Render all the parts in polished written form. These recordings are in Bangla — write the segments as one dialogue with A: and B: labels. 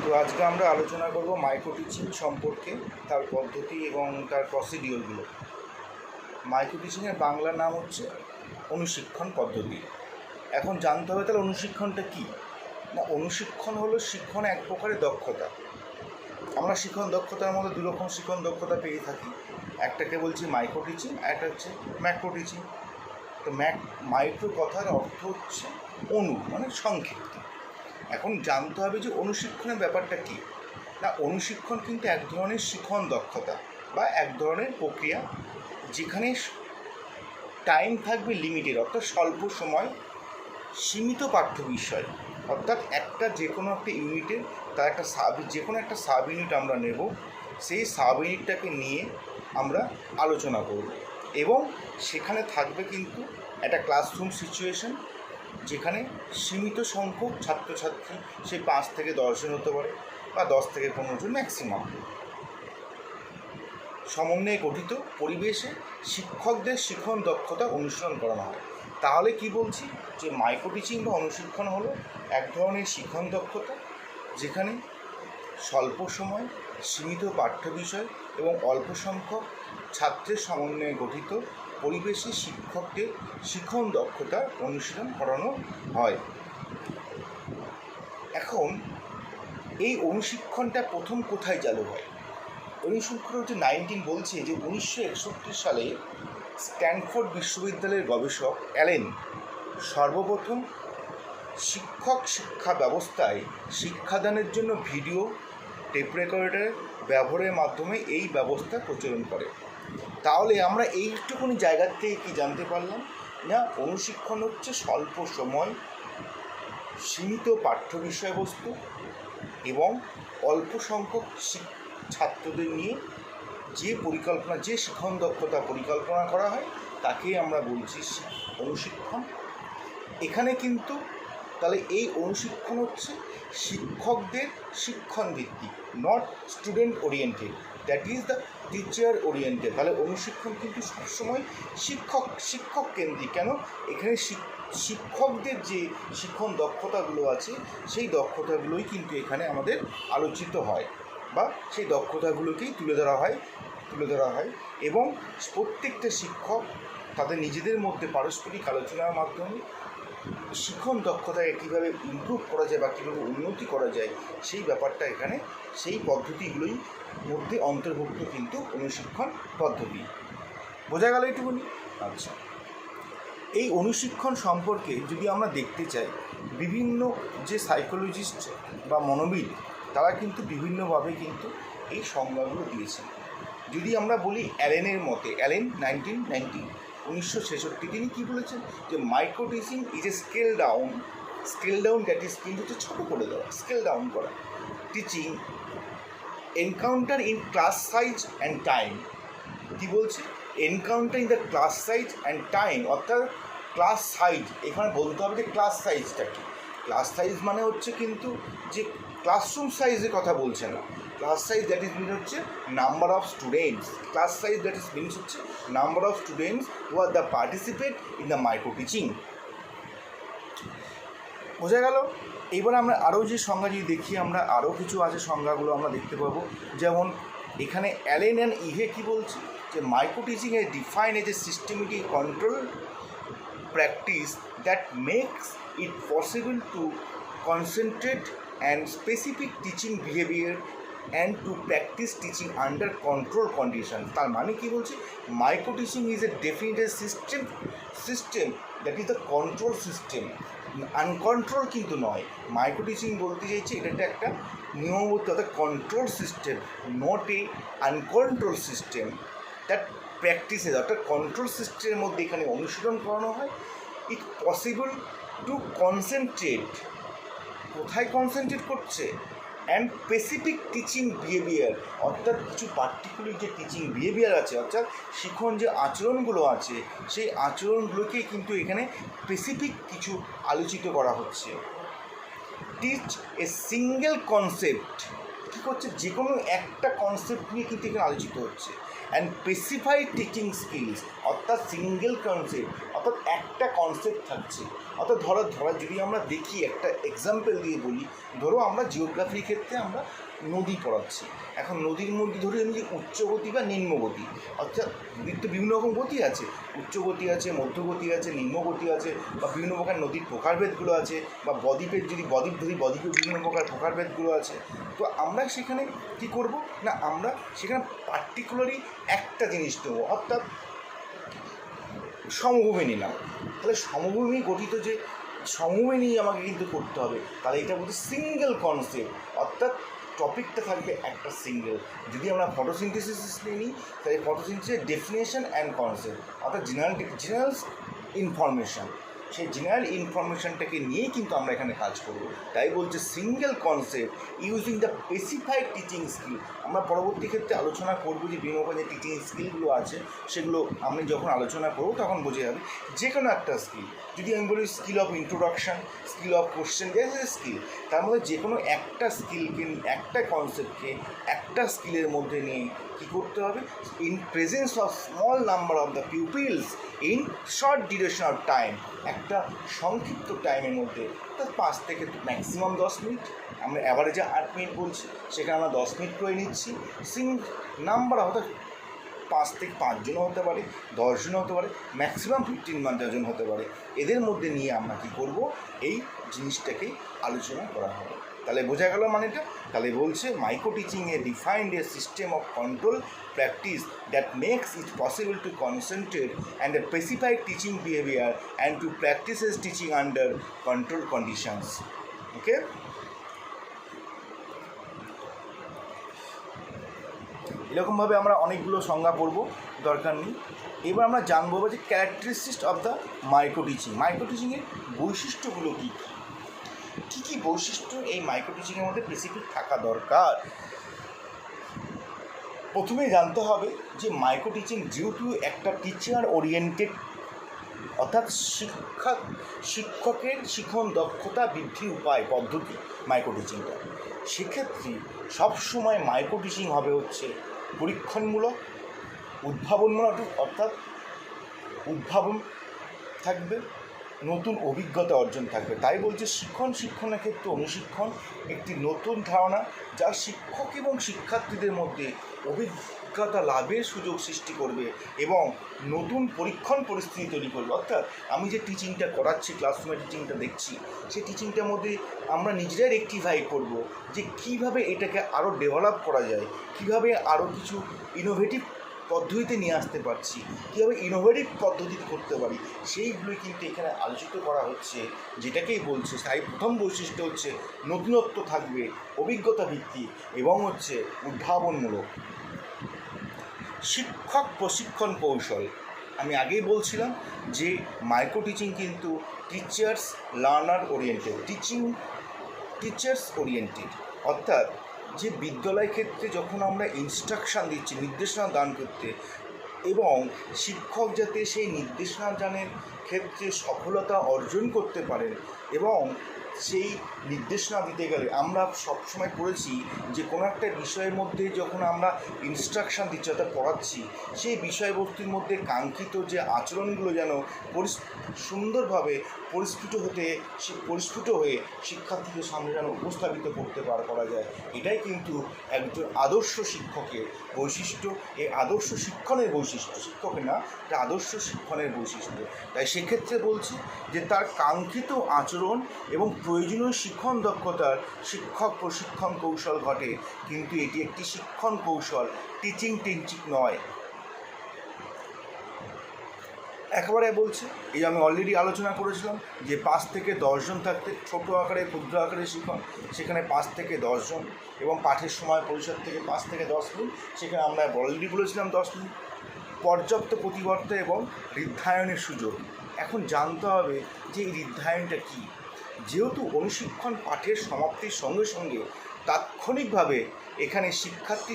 A: তো আজকে আমরা আলোচনা করব মাইক্রো টিচিং সম্পর্কে, তার পদ্ধতি এবং তার প্রসিডিওরগুলো। মাইক্রো টিচিংয়ের বাংলা নাম হচ্ছে অনুশিক্ষণ পদ্ধতি। এখন জানতে হবে তাহলে অনুশিক্ষণটা কী না। অনুশিক্ষণ হলো শিক্ষণ এক প্রকারের দক্ষতা। আমরা শিক্ষণ দক্ষতার মধ্যে দু রকম শিক্ষণ দক্ষতা পেয়ে থাকি, একটাকে বলছি মাইক্রো টিচিং, একটা হচ্ছে ম্যাক্রো টিচিং। তো মাইক্রো কথার অর্থ হচ্ছে অনু, মানে সংক্ষিপ্ত। এখন জানতে হবে যে অনুশিক্ষণের ব্যাপারটা কী না। অনুশিক্ষণ কিন্তু এক ধরনের শিক্ষণ দক্ষতা বা এক ধরনের প্রক্রিয়া, যেখানে টাইম থাকবে লিমিটেড, অর্থাৎ স্বল্প সময়, সীমিত পাঠ্য বিষয়। অর্থাৎ যে কোনো একটা ইউনিটের তার একটা যে কোনো একটা সাব ইউনিট আমরা নেব, সেই সাব ইউনিটটাকে নিয়ে আমরা আলোচনা করব এবং সেখানে থাকবে কিন্তু একটা ক্লাসরুম সিচুয়েশন, যেখানে সীমিত সংখ্যক ছাত্রছাত্রী, সেই 5 থেকে 10 জন হতে পারে বা 10 থেকে 15 জন ম্যাক্সিমাম, সমন্বয়ে গঠিত পরিবেশে শিক্ষকদের শিক্ষণ দক্ষতা অনুশীলন করানো হয়। তাহলে কি বলছি যে মাইক্রো টিচিং বা অনুশিক্ষণ হলো এক ধরনের শিক্ষণ দক্ষতা, যেখানে স্বল্প সময়, সীমিত পাঠ্য বিষয় এবং অল্প সংখ্যক ছাত্রের সমন্বয়ে গঠিত পরিবেশে শিক্ষকদের শিক্ষণ দক্ষতা অনুশীলন করানো হয়। এখন এই অনুশিক্ষণটা প্রথম কোথায় চালু হয়? অনুশিক্ষণ হচ্ছে 19 বলছে যে 1961 সালে স্ট্যানফোর্ড বিশ্ববিদ্যালয়ের গবেষক অ্যালেন সর্বপ্রথম শিক্ষা ব্যবস্থায় শিক্ষাদানের জন্য ভিডিও টেপ রেকর্ডার ব্যবহারের মাধ্যমে এই ব্যবস্থা প্রচলন করে। তাহলে আমরা এইটুকুনি জায়গার থেকে কি জানতে পারলাম না, অনুশিক্ষণ হচ্ছে স্বল্প সময়, সীমিত পাঠ্য বিষয়বস্তু এবং অল্প সংখ্যক ছাত্রদের নিয়ে যে পরিকল্পনা, যে শিক্ষণ দক্ষতা পরিকল্পনা করা হয় তাকেই আমরা বলছি অনুশিক্ষণ। এখানে কিন্তু তাহলে এই অনুশিক্ষণ হচ্ছে শিক্ষকদের শিক্ষণ ভিত্তিক, not student oriented, that is the teacher oriented. তাহলে অনুশিক্ষণ কিন্তু সবসময় শিক্ষক কেন্দ্রিক। কেন? এখানে শিক্ষকদের যে শিক্ষণ দক্ষতাগুলো আছে সেই দক্ষতাগুলোই কিন্তু এখানে আমাদের আলোচিত হয় বা সেই দক্ষতাগুলোকেই তুলে ধরা হয় এবং প্রত্যেকটা শিক্ষক তাদের নিজেদের মধ্যে পারস্পরিক আলোচনার মাধ্যমে শিক্ষণ দক্ষতাকে কীভাবে ইমপ্রুভ করা যায় বা কীভাবে উন্নতি করা যায় সেই ব্যাপারটা এখানে, সেই পদ্ধতিগুলোই মধ্যে অন্তর্ভুক্ত কিন্তু অনুশিক্ষণ পদ্ধতি। বোঝা গেল এইটুকুনি? আচ্ছা, এই অনুশিক্ষণ সম্পর্কে যদি আমরা দেখতে চাই, বিভিন্ন যে সাইকোলজিস্ট বা মনোবিদ তারা কিন্তু বিভিন্নভাবে কিন্তু এই সংজ্ঞাগুলো দিয়েছেন। যদি আমরা বলি অ্যালেনের মতে, অ্যালেন 1966 তিনি কী বলেছেন যে micro teaching is a scale down that is, কিন্তু হচ্ছে ছোটো করে দেওয়া, স্কেল ডাউন করা teaching encounter in class size and time. কী বলছে? Encounter in the class size and time, অর্থাৎ ক্লাস সাইজ, এখানে বলতে হবে যে ক্লাস সাইজটা কী। ক্লাস সাইজ মানে হচ্ছে কিন্তু যে ক্লাসরুম সাইজের কথা বলছে না। Class size that is mean হচ্ছে number of students. Class size that is means হচ্ছে number of students who are the participate in the micro teaching. বোঝা গেল? এবার আমরা আরও যে সংজ্ঞা যদি দেখি, আমরা আরও কিছু আছে সংজ্ঞাগুলো আমরা দেখতে পাবো। যেমন এখানে অ্যালেন অ্যান্ড ইভে কী বলছে যে micro teaching A define as a systematic control practice that makes it possible to concentrate and specific teaching behavior and to practice teaching under control condition. তার মানে কি বলছে? Micro teaching is a definited system that is the control system, uncontrol কিন্তু নয়। মাইক্রো টিচিং বলতে চাইছে এটা একটা নিয়মবদ্ধ, অর্থাৎ control system, not a uncontrolled system that practices, অর্থাৎ কন্ট্রোল সিস্টেমের মধ্যে এখানে অনুশীলন করানো হয়। ইট পসিবল টু কনসেন্ট্রেট, কোথায় কনসেন্ট্রেট করছে? অ্যান্ড স্পেসিফিক টিচিং বিহেভিয়ার, অর্থাৎ কিছু পার্টিকুলার যে টিচিং বিহেভিয়ার আছে, অর্থাৎ শিখন যে আচরণগুলো আছে সেই আচরণগুলোকেই কিন্তু এখানে স্পেসিফিক কিছু আলোচিত করা হচ্ছে। টিচ এ সিঙ্গেল কনসেপ্ট, কী করছে? যে কোনো একটা কনসেপ্ট নিয়ে কিন্তু এখানে আলোচিত হচ্ছে। অ্যান্ড স্পেসিফাইড টিচিং স্কিলস, অর্থাৎ সিঙ্গেল কনসেপ্ট, অর্থাৎ একটা কনসেপ্ট থাকছে, অর্থাৎ ধরো যদি আমরা দেখি একটা এক্সাম্পল দিয়ে বলি, ধরো আমরা জিওগ্রাফির ক্ষেত্রে আমরা নদী পড়াচ্ছি। এখন নদীর মধ্যে ধরে আমি যে উচ্চগতি বা নিম্নগতি, অর্থাৎ নদীর তো বিভিন্ন রকম গতি আছে, উচ্চগতি আছে, মধ্যগতি আছে, নিম্নগতি আছে, বা বিভিন্ন প্রকার নদীর প্রকারভেদগুলো আছে, বা বদ্বীপের যদি বদ্বীপ ধরি বদ্বীপের বিভিন্ন প্রকার প্রকারভেদগুলো আছে। তো আমরা সেখানে কী করব না, আমরা সেখানে পার্টিকুলারলি একটা জিনিস নেব, অর্থাৎ সমভূমি নিলাম। তাহলে সমভূমি গঠিত যে সমভূমি নিয়ে আমাকে কিন্তু করতে হবে, তাহলে এটা বলতে সিঙ্গেল কনসেপ্ট, অর্থাৎ টপিকটা থাকবে একটা সিঙ্গেল। যদি আমরা ফটোসিনথেসিস নিই, তাহলে ফটোসিনথেসিসের ডেফিনেশন অ্যান্ড কনসেপ্ট, অর্থাৎ জেনারেল ইনফরমেশান, সেই জেনারেল ইনফরমেশানটাকে নিয়েই কিন্তু আমরা এখানে কাজ করব। তাই বলছে single concept using the specified teaching skill. আমরা পরবর্তী ক্ষেত্রে আলোচনা করব যে বিভিন্ন রকম যে টিচিং স্কিলগুলো আছে, সেগুলো আমি যখন আলোচনা করব তখন বোঝা যাবে। যে কোনো একটা স্কিল, যদি আমি বলি skill of introduction, skill of question, skill, তার মধ্যে যে কোনো একটা স্কিলকে, একটা কনসেপ্টকে একটা স্কিলের মধ্যে নিয়ে কী করতে হবে, in presence of small number of the pupils in short duration of time, একটা সংক্ষিপ্ত টাইমের মধ্যে, অর্থাৎ 5 থেকে ম্যাক্সিমাম 10 মিনিট, আমরা অ্যাভারেজে 8 মিনিট বলছি, সেখানে আমরা 10 মিনিট করে নিচ্ছি। নাম্বার অর্থাৎ 5 থেকে 5 জনও হতে পারে, 10 জনও হতে পারে, ম্যাক্সিমাম 15 জন হতে পারে। এদের মধ্যে নিয়ে আমরা কী করব, এই জিনিসটাকেই আলোচনা করা হবে। তাহলে বোঝা গেল মানেটা। তাহলে বলছে micro teaching a defined a system of control practice that makes it possible to concentrate and a specified teaching behaviour and to practices teaching under control conditions. Okay, এরকমভাবে আমরা অনেকগুলো সংজ্ঞা পড়ব, দরকার নেই। এবার আমরা জানবো যে characteristics of the micro teaching, micro টিচিংয়ের বৈশিষ্ট্যগুলো কী কী কী বৈশিষ্ট্য এই মাইক্রো টিচিংয়ের মধ্যে স্পেসিফিক থাকা দরকার। প্রথমেই জানতে হবে যে মাইক্রো টিচিং ডিউ টু একটা টিচার ওরিয়েন্টেড, অর্থাৎ শিক্ষকের শিখন দক্ষতা বৃদ্ধির উপায় পদ্ধতি মাইক্রো টিচিংটা। সেক্ষেত্রে সবসময় মাইক্রো টিচিং হবে হচ্ছে পরীক্ষণমূলক, উদ্ভাবনমূলক, অর্থাৎ উদ্ভাবন থাকবে, নতুন অভিজ্ঞতা অর্জন থাকবে। তাই বলছে শিক্ষণের ক্ষেত্রে অনুশিক্ষণ একটি নতুন ধারণা, যা শিক্ষক এবং শিক্ষার্থীদের মধ্যে অভিজ্ঞতা লাভের সুযোগ সৃষ্টি করবে এবং নতুন পরীক্ষণ পরিস্থিতি তৈরি করবে। অর্থাৎ আমি যে টিচিংটা করাচ্ছি, ক্লাসরুমে টিচিংটা দেখছি, সেই টিচিংটার মধ্যে আমরা নিজেরাই রেকটিফাই করব যে কীভাবে এটাকে আরও ডেভেলপ করা যায়, কীভাবে আরও কিছু ইনোভেটিভ পদ্ধতিতে নিয়ে আসতে পারছি, কীভাবে ইনোভেটিভ পদ্ধতি করতে পারি, সেইগুলোই কিন্তু এখানে আলোচিত করা হচ্ছে। যেটাকেই বলছে তাই প্রথম বৈশিষ্ট্য হচ্ছে নতুনত্ব থাকবে, অভিজ্ঞতা ভিত্তিক এবং হচ্ছে উদ্ভাবনমূলক। শিক্ষক প্রশিক্ষণ কৌশল, আমি আগেই বলছিলাম যে মাইক্রো টিচিং কিন্তু teachers learner oriented, teachers oriented, অর্থাৎ যে বিদ্যালয় ক্ষেত্রে যখন আমরা ইনস্ট্রাকশান দিচ্ছি, নির্দেশনা দান করতে, এবং শিক্ষক যাতে সেই নির্দেশনা দানের ক্ষেত্রে সফলতা অর্জন করতে পারেন, এবং সেই নির্দেশনা দিতে গেলে আমরা সবসময় পড়েছি যে কোনো একটা বিষয়ের মধ্যে যখন আমরা ইনস্ট্রাকশান দিচ্ছি অর্থাৎ পড়াচ্ছি, সেই বিষয়বস্তুর মধ্যে কাঙ্ক্ষিত যে আচরণগুলো যেন সুন্দরভাবে পরিস্ফুট হয়ে শিক্ষার্থীদের সামনে যেন উপস্থাপিত করতে করা যায়। এটাই কিন্তু একজন আদর্শ শিক্ষকের বৈশিষ্ট্য, এই আদর্শ শিক্ষণের বৈশিষ্ট্য, শিক্ষকের না, এটা আদর্শ শিক্ষণের বৈশিষ্ট্য। তাই সেক্ষেত্রে বলছি যে তার কাঙ্ক্ষিত আচরণ এবং প্রয়োজনীয় শিক্ষণ দক্ষতার শিক্ষক প্রশিক্ষণ কৌশল ঘটে, কিন্তু এটি একটি শিক্ষণ কৌশল, টিচিং নয়। একেবারে বলছে এই আমি অলরেডি আলোচনা করেছিলাম যে 5 থেকে 10 জন থাকতে ছোটো আকারে ক্ষুদ্র আকারে শিখন, সেখানে 5 থেকে 10 জন, এবং পাঠের সময় পরিষদ থেকে 5 থেকে 10 মিনিট, সেখানে আমরা অলরেডি বলেছিলাম 10 মিনিট। পর্যাপ্ত প্রতিবর্তা এবং ঋদ্ধায়নের সুযোগ। এখন জানতে হবে যে এই ঋদ্ধায়নটা কী। যেহেতু অনুশিক্ষণ পাঠের সমাপ্তির সঙ্গে সঙ্গে তাৎক্ষণিকভাবে এখানে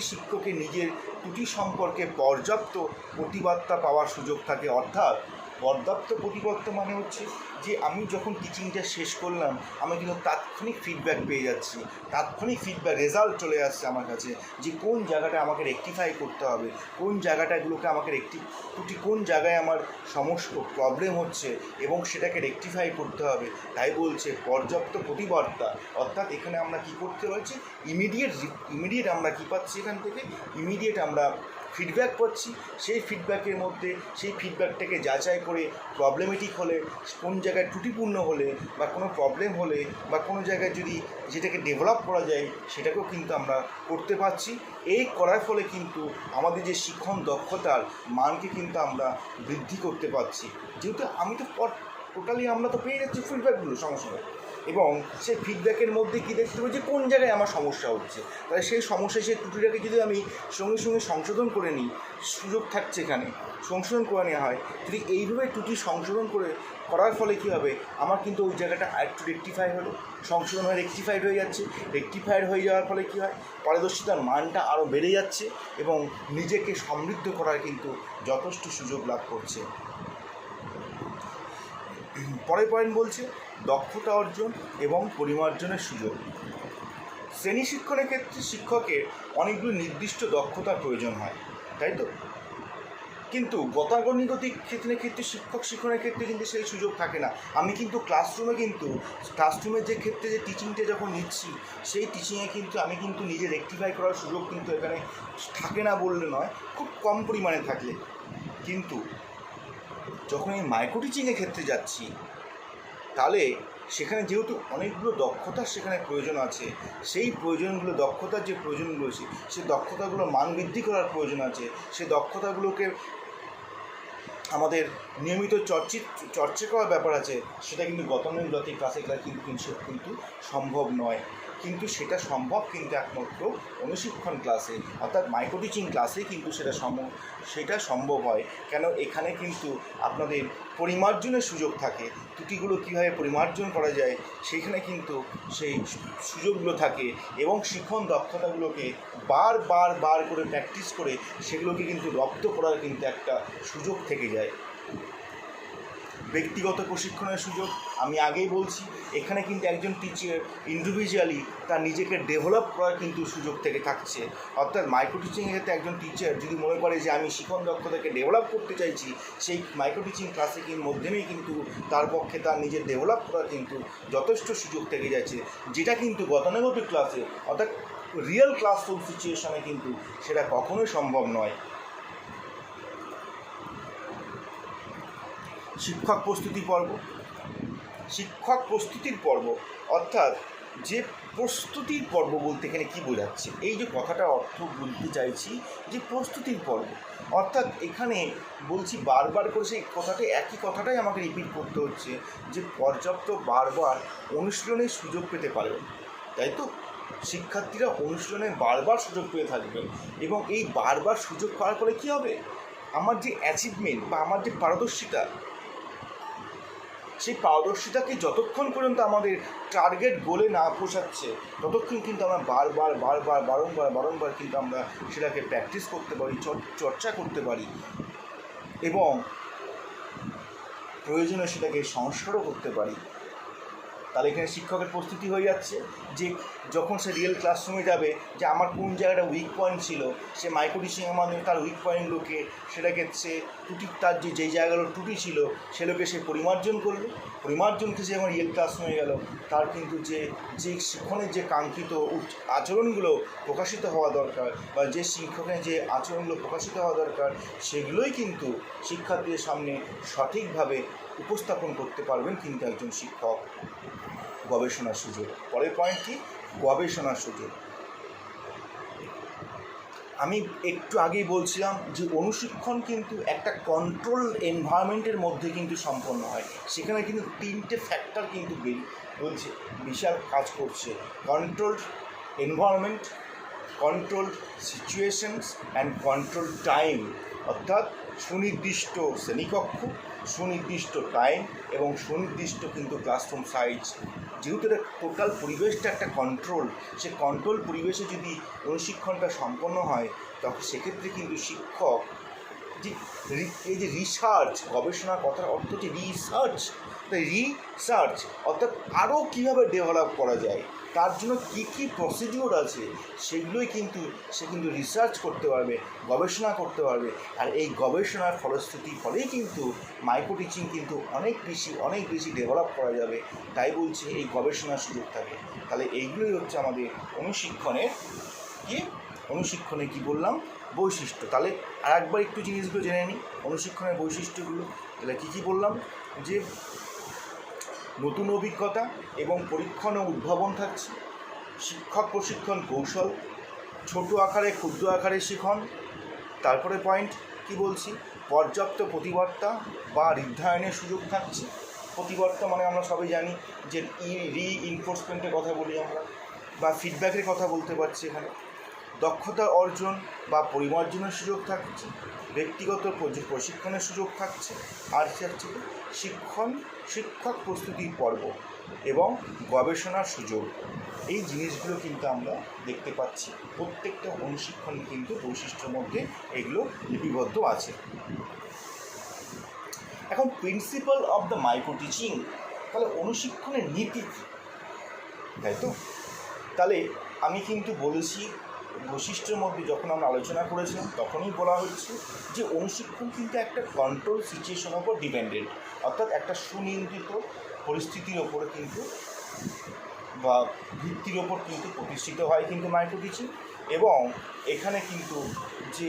A: শিক্ষকের নিজের ত্রুটি সম্পর্কে পর্যাপ্ত প্রতিবার্তা পাওয়ার সুযোগ থাকে। অর্থাৎ পর্যাপ্ত প্রতিবার্তা মানে হচ্ছে যে আমি যখন টিচিংটা শেষ করলাম আমি কিন্তু তাৎক্ষণিক ফিডব্যাক পেয়ে যাচ্ছি, তাৎক্ষণিক ফিডব্যাক রেজাল্ট চলে আসছে আমার কাছে যে কোন জায়গাটা আমাকে রেকটিফাই করতে হবে, কোন জায়গাটাগুলোকে আমাকে ত্রুটি কোন জায়গায় আমার সমস্ত প্রবলেম হচ্ছে এবং সেটাকে রেকটিফাই করতে হবে। তাই বলছে পর্যাপ্ত প্রতিবার্তা, অর্থাৎ এখানে আমরা কী করতে হয়েছে, ইমিডিয়েট আমরা কী পাচ্ছি এখান থেকে, ইমিডিয়েট আমরা ফিডব্যাক পাচ্ছি। সেই ফিডব্যাকের মধ্যে সেই ফিডব্যাকটাকে যাচাই করে প্রবলেমেটিক হলে, কোন জায়গায় ত্রুটিপূর্ণ হলে বা কোনো প্রবলেম হলে বা কোনো জায়গায় যদি যেটাকে ডেভেলপ করা যায় সেটাকেও কিন্তু আমরা করতে পারছি। এই করার ফলে কিন্তু আমাদের যে শিক্ষণ দক্ষতার মানকে কিন্তু আমরা বৃদ্ধি করতে পারছি, যেহেতু আমি তো টোটালি আমরা তো পেয়ে যাচ্ছি ফিডব্যাকগুলো সঙ্গে সঙ্গে, এবং সেই ফিডব্যাকের মধ্যে কী দেখতে পাই যে কোন জায়গায় আমার সমস্যা হচ্ছে, তাহলে সেই সমস্যা সেই ত্রুটিটাকে যদি আমি সঙ্গে সঙ্গে সংশোধন করে নিই, সুযোগ থাকছে এখানে সংশোধন করে নেওয়া হয়। যদি এইভাবে ত্রুটি সংশোধন করার ফলে কী হবে, আমার কিন্তু ওই জায়গাটা আরেকটু রেকটিফাই হলো, সংশোধন হয়ে রেকটিফাইড হয়ে যাচ্ছে। রেকটিফাইড হয়ে যাওয়ার ফলে কী হয়, পারদর্শিতার মানটা আরও বেড়ে যাচ্ছে এবং নিজেকে সমৃদ্ধ করার কিন্তু যথেষ্ট সুযোগ লাভ করছে। পরের পয়েন্ট বলছে দক্ষতা অর্জন এবং পরিমার্জনের সুযোগ। শ্রেণী শিক্ষণের ক্ষেত্রে শিক্ষকের অনেকগুলো নির্দিষ্ট দক্ষতার প্রয়োজন হয়, তাই তো? কিন্তু গতানুগতিক ক্ষেত্রে শিক্ষণের ক্ষেত্রে কিন্তু সেই সুযোগ থাকে না। আমি কিন্তু ক্লাসরুমের যে ক্ষেত্রে যে টিচিংটা যখন নিচ্ছি, সেই টিচিংয়ে কিন্তু আমি কিন্তু নিজে রেকটিফাই করার সুযোগ কিন্তু এখানে থাকে না বললে নয়, খুব কম পরিমাণে থাকে। কিন্তু যখন এই মাইক্রো টিচিংয়ের ক্ষেত্রে যাচ্ছি, তাহলে সেখানে যেহেতু অনেকগুলো দক্ষতার সেখানে প্রয়োজন আছে, সেই প্রয়োজনগুলো দক্ষতার যে প্রয়োজনগুলো আছে, সেই দক্ষতাগুলো মান বৃদ্ধি করার প্রয়োজন আছে, সেই দক্ষতাগুলোকে আমাদের নিয়মিত চর্চা করার ব্যাপার আছে। সেটা কিন্তু গতানুগতিক ক্লাসে কিন্তু সম্ভব নয়, কিন্তু সেটা সম্ভব কিন্তু একমাত্র অনুশিক্ষণ ক্লাসে, অর্থাৎ মাইক্রো টিচিং ক্লাসে কিন্তু সেটা সম্ভব হয়। কেন, এখানে কিন্তু আপনাদের পরিমার্জনের সুযোগ থাকে, ত্রুটিগুলো কীভাবে পরিমার্জন করা যায় সেইখানে কিন্তু সেই সুযোগগুলো থাকে, এবং শিক্ষণ দক্ষতাগুলোকে বার করে প্র্যাকটিস করে সেগুলোকে কিন্তু রপ্ত করার কিন্তু একটা সুযোগ থেকে যায়। ব্যক্তিগত প্রশিক্ষণের সুযোগ আমি আগেই বলছি, এখানে কিন্তু একজন টিচার ইন্ডিভিজুয়ালি তার নিজেকে ডেভেলপ করার কিন্তু সুযোগ থেকে থাকছে। অর্থাৎ মাইক্রো টিচিংয়ের ক্ষেত্রে একজন টিচার যদি মনে করে যে আমি শিক্ষণ দক্ষতাকে ডেভেলপ করতে চাইছি, সেই মাইক্রো টিচিং ক্লাসের মাধ্যমেই কিন্তু তার পক্ষে তার নিজের ডেভেলপ করার কিন্তু যথেষ্ট সুযোগ থেকে যাচ্ছে, যেটা কিন্তু গতানুগতিক ক্লাসে অর্থাৎ রিয়েল ক্লাসরুম সিচুয়েশনে কিন্তু সেটা কখনোই সম্ভব নয়। শিক্ষক প্রস্তুতির পর্ব অর্থাৎ যে প্রস্তুতির পর্ব বলতে এখানে কী বোঝাচ্ছে, এই যে কথাটা অর্থ বলতে চাইছি যে প্রস্তুতির পর্ব, অর্থাৎ এখানে বলছি বারবার করে সেই একই কথাটাই আমাকে রিপিট করতে হচ্ছে যে পর্যাপ্ত বারবার অনুশীলনের সুযোগ পেতে পারবেন, তাই তো? শিক্ষার্থীরা অনুশীলনে বারবার সুযোগ পেয়ে থাকবেন, এবং এই বারবার সুযোগ পাওয়ার ফলে কী হবে, আমার যে অ্যাচিভমেন্ট বা আমার যে পারদর্শিতা, সেই পারদর্শিতাকে যতক্ষণ পর্যন্ত আমাদের টার্গেট গোলে না পৌঁছাচ্ছে ততক্ষণ কিন্তু আমরা বারংবার কিন্তু আমরা সেটাকে প্র্যাকটিস করতে পারি, চর্চা করতে পারি, এবং প্রয়োজনে সেটাকে সংস্কারও করতে পারি। তাহলে এখানে শিক্ষকের প্রস্তুতি হয়ে যাচ্ছে যে যখন সে রিয়েল ক্লাসরুমে যাবে, যে আমার কোন জায়গাটা উইক পয়েন্ট ছিল, সে মাইক্রো টিচিংয়ের মাধ্যমে তার উইক পয়েন্টগুলোকে সেটাকে তার যেই জায়গাগুলো ত্রুটি ছিল সেগুলোকে সে পরিমার্জন করলো, পরিমার্জনকে সে যখন রিয়েল ক্লাসরুমে গেল, তার কিন্তু যে শিক্ষণের যে কাঙ্ক্ষিত আচরণগুলো প্রকাশিত হওয়া দরকার বা যে শিক্ষকের যে আচরণগুলো প্রকাশিত হওয়া দরকার, সেগুলোই কিন্তু শিক্ষার্থীদের সামনে সঠিকভাবে উপস্থাপন করতে পারবেন কিন্তু একজন শিক্ষক। গবেষণার সুযোগ, পরের পয়েন্ট কি, গবেষণার সুযোগ। আমি একটু আগেই বলছিলাম যে অনুশিক্ষণ কিন্তু একটা কন্ট্রোল এনভায়রনমেন্টের মধ্যে কিন্তু সম্পন্ন হয়, সেখানে কিন্তু তিনটে ফ্যাক্টর কিন্তু বলছে বিশাল কাজ করছে: controlled environment, controlled situations and control time, অর্থাৎ সুনির্দিষ্ট শ্রেণীকক্ষ, সুনির্দিষ্ট টাইম এবং সুনির্দিষ্ট কিন্তু ক্লাসরুম সাইজ। যেহেতু এটা টোটাল পরিবেশটা একটা কন্ট্রোল, সে কন্ট্রোল পরিবেশে যদি অনুশিক্ষণটা সম্পন্ন হয়, তখন সেক্ষেত্রে কিন্তু শিক্ষক যে এই যে রিসার্চ, গবেষণার কথার অর্থ হচ্ছে রিসার্চ, তাই রিসার্চ অর্থাৎ আরও কীভাবে ডেভেলপ করা যায়, তার জন্য কী কী প্রসিডিওর আছে সেগুলোই কিন্তু সে কিন্তু রিসার্চ করতে পারবে, গবেষণা করতে পারবে। আর এই গবেষণার ফলশ্রুতির ফলেই কিন্তু মাইক্রো টিচিং কিন্তু অনেক বেশি ডেভেলপ করা যাবে। তাই বলছি এই গবেষণার সুযোগ থাকে। তাহলে এইগুলোই হচ্ছে আমাদের অনুশিক্ষণে কী বললাম, বৈশিষ্ট্য। তাহলে আর একবার একটু জিনিসগুলো জেনে নিই, অনুশিক্ষণের বৈশিষ্ট্যগুলো। তাহলে কী বললাম, যে নতুন অভিজ্ঞতা এবং পরীক্ষণ ও উদ্ভাবন থাকছে, শিক্ষক প্রশিক্ষণ কৌশল, ছোট আকারে ক্ষুদ্র আকারে শিখন। তারপরে পয়েন্ট কি বলছি, পর্যাপ্ত প্রতিবার্তা বা রিধায়নের সুযোগ থাকছে। প্রতিবার্তা মানে আমরা সবাই জানি যে রিইনফোর্সমেন্টের কথা বলি আমরা, বা ফিডব্যাকের কথা বলতে পারছি এখানে। দক্ষতা অর্জন বা পরিমার্জনের সুযোগ থাকছে, ব্যক্তিগত প্রশিক্ষণের সুযোগ থাকছে। আর হচ্ছে শিক্ষক প্রস্তুতির পর্ব এবং গবেষণার সুযোগ। এই জিনিসগুলো কিন্তু আমরা দেখতে পাচ্ছি প্রত্যেকটা অনুশিক্ষণে কিন্তু বৈশিষ্ট্যের মধ্যে এগুলো লিপিবদ্ধ আছে। এখন principal of the micro teaching, তাহলে অনুশিক্ষণের নীতি কী, তাই তো? তাহলে আমি কিন্তু বলেছি বৈশিষ্ট্যের মধ্যে যখন আমরা আলোচনা করেছিলাম তখনই বলা হচ্ছে যে অনুশিক্ষণ কিন্তু একটা কন্ট্রোল সিচুয়েশনের ওপর ডিপেন্ডেন্ট, অর্থাৎ একটা সুনিয়ন্ত্রিত পরিস্থিতির ওপরে কিন্তু বা ভিত্তির ওপর কিন্তু প্রতিষ্ঠিত হয় কিন্তু মাইক্রো টিচিং। এবং এখানে কিন্তু যে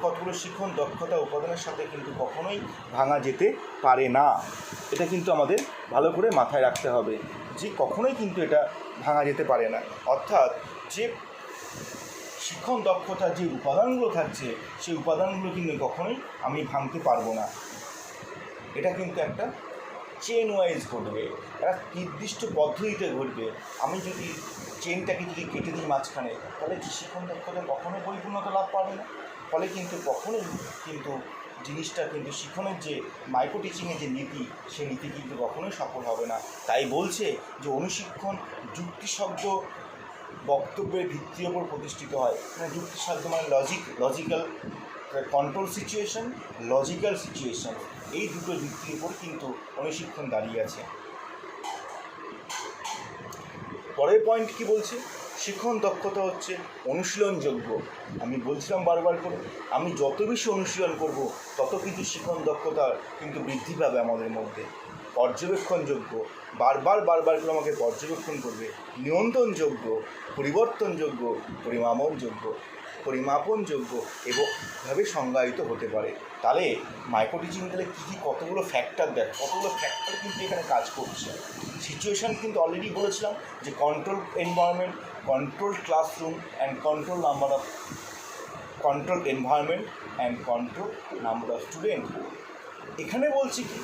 A: কতগুলো শিক্ষণ দক্ষতা উপাদানের সাথে কিন্তু কখনোই ভাঙা যেতে পারে না। এটা কিন্তু আমাদের ভালো করে মাথায় রাখতে হবে যে কখনোই কিন্তু এটা ভাঙা যেতে পারে না। অর্থাৎ যে শিক্ষণ দক্ষতার যে উপাদানগুলো থাকছে সেই উপাদানগুলো কিন্তু কখনোই আমি ভাঙতে পারবো না। এটা কিন্তু একটা চেন ওয়াইজ ঘটবে, একটা নির্দিষ্ট পদ্ধতিতে ঘটবে। আমি যদি চেনটাকে যদি কেটে দিই মাঝখানে, তাহলে শিক্ষণ দক্ষতা কখনোই পরিপূর্ণতা লাভ পাবে না। ফলে কিন্তু কখনোই কিন্তু জিনিসটা কিন্তু শিক্ষণের যে মাইক্রো টিচিংয়ের যে নীতি, সেই নীতি কিন্তু কখনোই সফল হবে না। তাই বলছে যে অনুশিক্ষণ যুক্তিসদ্ধ বক্তব্যের ভিত্তির ওপর প্রতিষ্ঠিত হয়। মানে যুক্তিসাধ্য মানে logical control situation, logical situation, এই দুটো ভিত্তির উপর কিন্তু অনুশিক্ষণ দাঁড়িয়ে আছে। পরের পয়েন্ট কি বলছে, শিক্ষণ দক্ষতা হচ্ছে অনুশীলনযোগ্য। আমি বলছিলাম বারবার করে, আমি যত বেশি অনুশীলন করব তত কিন্তু শিক্ষণ দক্ষতা কিন্তু বৃদ্ধি পাবে আমাদের মধ্যে। পর্যবেক্ষণযোগ্য, বারবার করে আমাকে পর্যবেক্ষণ করবে। নিয়ন্ত্রণযোগ্য, পরিবর্তনযোগ্য, পরিমাপনযোগ্য এবং ভাবে সংজ্ঞায়িত হতে পারে। তাহলে মাইক্রো টিচিং তাহলে কী কতগুলো ফ্যাক্টর কিন্তু এখানে কাজ করছে। সিচুয়েশান কিন্তু অলরেডি বলেছিলাম যে control environment, control classroom and control environment and control number of student. এখানে বলছি কি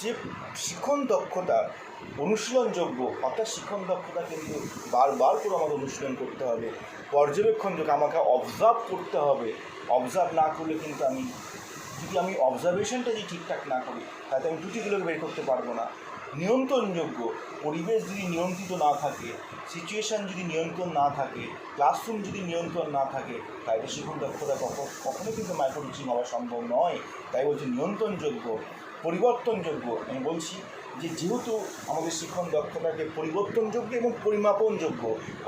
A: যে শিক্ষণ দক্ষতা অনুশীলনযোগ্য, অর্থাৎ শিক্ষণ দক্ষতা কিন্তু বারবার করে আমাকে অনুশীলন করতে হবে। পর্যবেক্ষণযোগ্য, আমাকে অবজার্ভ করতে হবে। অবজার্ভ না করলে কিন্তু যদি আমি অবজারভেশনটা যদি ঠিকঠাক না করি তাহলে আমি ত্রুটিগুলোকে বের করতে পারবো না। নিয়ন্ত্রণযোগ্য, পরিবেশ যদি নিয়ন্ত্রিত না থাকে, সিচুয়েশান যদি নিয়ন্ত্রণ না থাকে, ক্লাসরুম যদি নিয়ন্ত্রণ না থাকে, তাই শিক্ষণ দক্ষতা কখনো কিন্তু মাইক্রো টিচিং হওয়া সম্ভব নয়। তাই বলছি নিয়ন্ত্রণযোগ্য, পরিবর্তনযোগ্য। আমি বলছি যে যেহেতু আমাদের শিক্ষণ দক্ষতাকে পরিবর্তনযোগ্য এবং পরিমাপনযোগ্য,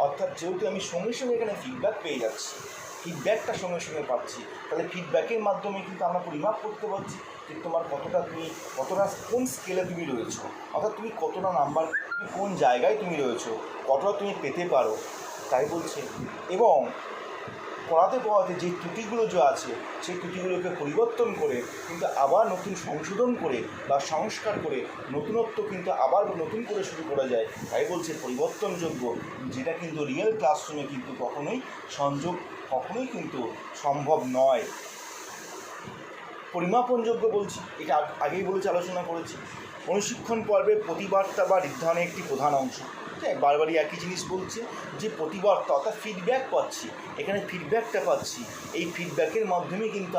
A: অর্থাৎ যেহেতু আমি সঙ্গে সঙ্গে এখানে ফিডব্যাক পেয়ে যাচ্ছি, ফিডব্যাকটা সঙ্গে সঙ্গে পাচ্ছি, তাহলে ফিডব্যাকের মাধ্যমে কিন্তু আমরা পরিমাপ করতে পারছি যে তোমার কতটা কোন স্কেলে তুমি রয়েছো, অর্থাৎ তুমি কতটা নাম্বার, তুমি কোন জায়গায় তুমি রয়েছো, কতটা তুমি পেতে পারো। তাই বলছে এবং পড়াতে যে ত্রুটিগুলো যে আছে সেই ত্রুটিগুলোকে পরিবর্তন করে কিন্তু আবার নতুন সংশোধন করে বা সংস্কার করে নতুনত্ব কিন্তু আবার নতুন করে শুরু করা যায়। তাই বলছে পরিবর্তনযোগ্য, যেটা কিন্তু রিয়েল ক্লাসরুমে কিন্তু কখনোই কিন্তু সম্ভব নয়। পরিমাপনযোগ্য বলছি, এটা আগেই বলেছি, আলোচনা করেছি। অনুশিক্ষণ পর্বে প্রতিবার্তা বা নির্ধারণের একটি প্রধান অংশ। বারবারই একই জিনিস বলছে যে প্রতিবার্তা অর্থাৎ ফিডব্যাক পাচ্ছি, এখানে ফিডব্যাকটা পাচ্ছি। এই ফিডব্যাকের মাধ্যমে কিন্তু